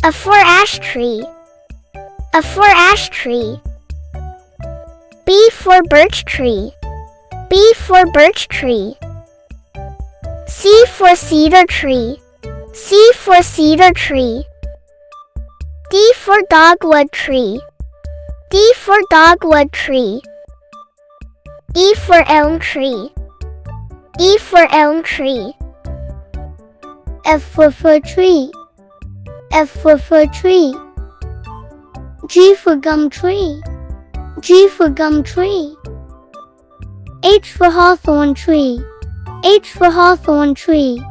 A for ash tree. A for ash tree. B for birch tree. B for birch tree. C for cedar tree. C for cedar tree. D for dogwood tree. D for dogwood tree. E for elm tree. E for elm tree. F for fir tree. F for fir tree. G for gum tree. G for gum tree. H for hawthorn tree. H for hawthorn tree.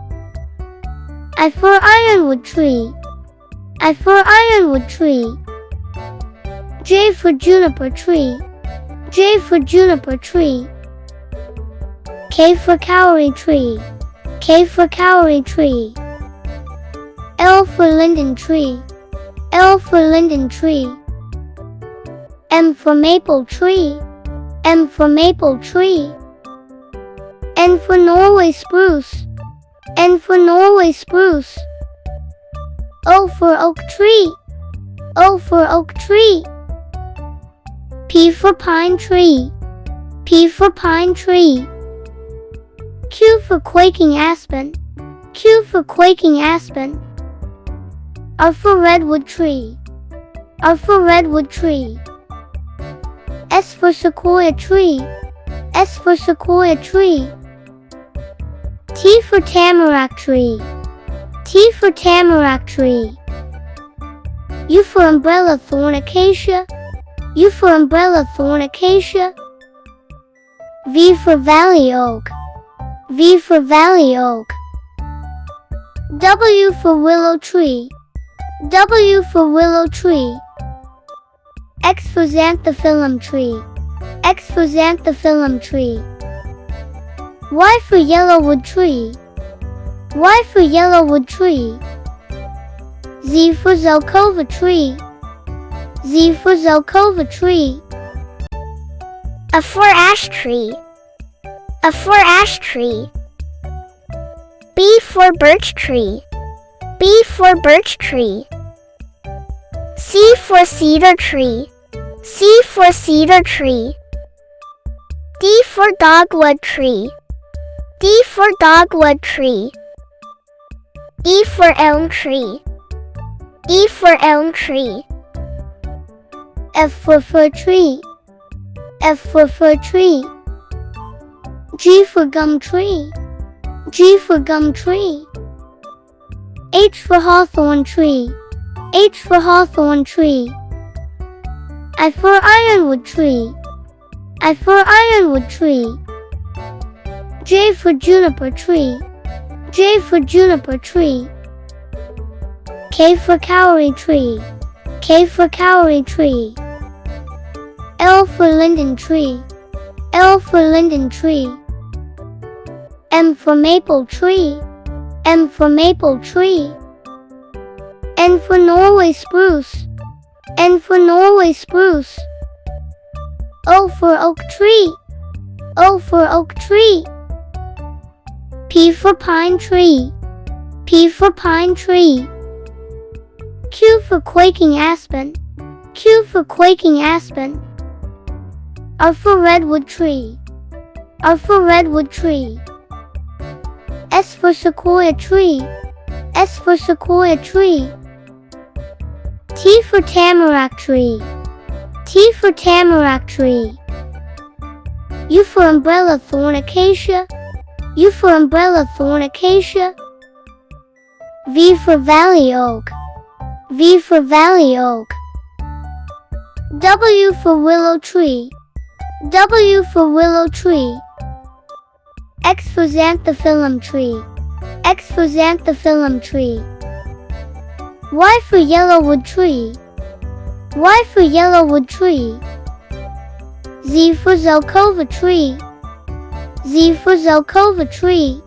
I for ironwood tree. I for ironwood tree. J for juniper tree. J for juniper tree. K for kauri tree. K for kauri tree. L for linden tree. L for linden tree. M for maple tree. M for maple tree. N for Norway spruce. N for Norway spruce. O for oak tree. O for oak tree. P for pine tree. P for pine tree. Q for quaking aspen. Q for quaking aspen. R for redwood tree. R for redwood tree. S for sequoia tree. S for sequoia tree. T for tamarack tree. T for tamarack tree. U for umbrella thorn acacia. U for umbrella thorn acacia. V for valley oak. V for valley oak. W for willow tree. W for willow tree. X for xanthophyllum tree. X for xanthophyllum tree. Y for yellowwood tree. Y for yellowwood tree. Z for zelkova tree. Z for zelkova tree. A for ash tree. A for ash tree. B for birch tree. B for birch tree. C for cedar tree. C for cedar tree. D for dogwood tree. D for dogwood tree. E for elm tree. E for elm tree. F for fir tree. F for fir tree. G for gum tree. G for gum tree. H for hawthorn tree. H for hawthorn tree. I for ironwood tree. I for ironwood tree. J for juniper tree. J for juniper tree. K for kauri tree. K for kauri tree. L for linden tree. L for linden tree. M for maple tree. M for maple tree. N for Norway spruce. N for Norway spruce. O for oak tree. O for oak tree. P for pine tree. P for pine tree. Q for quaking aspen. Q for quaking aspen. R for redwood tree. R for redwood tree. S for sequoia tree. S for sequoia tree. T for tamarack tree. T for tamarack tree. U for umbrella thorn acacia. U for umbrella thorn acacia. V for valley oak. V for valley oak. W for willow tree. W for willow tree. X for xanthophyllum tree. X for xanthophyllum tree. Y for yellowwood tree. Y for yellowwood tree. Z for zelkova tree. Z for zelkova tree.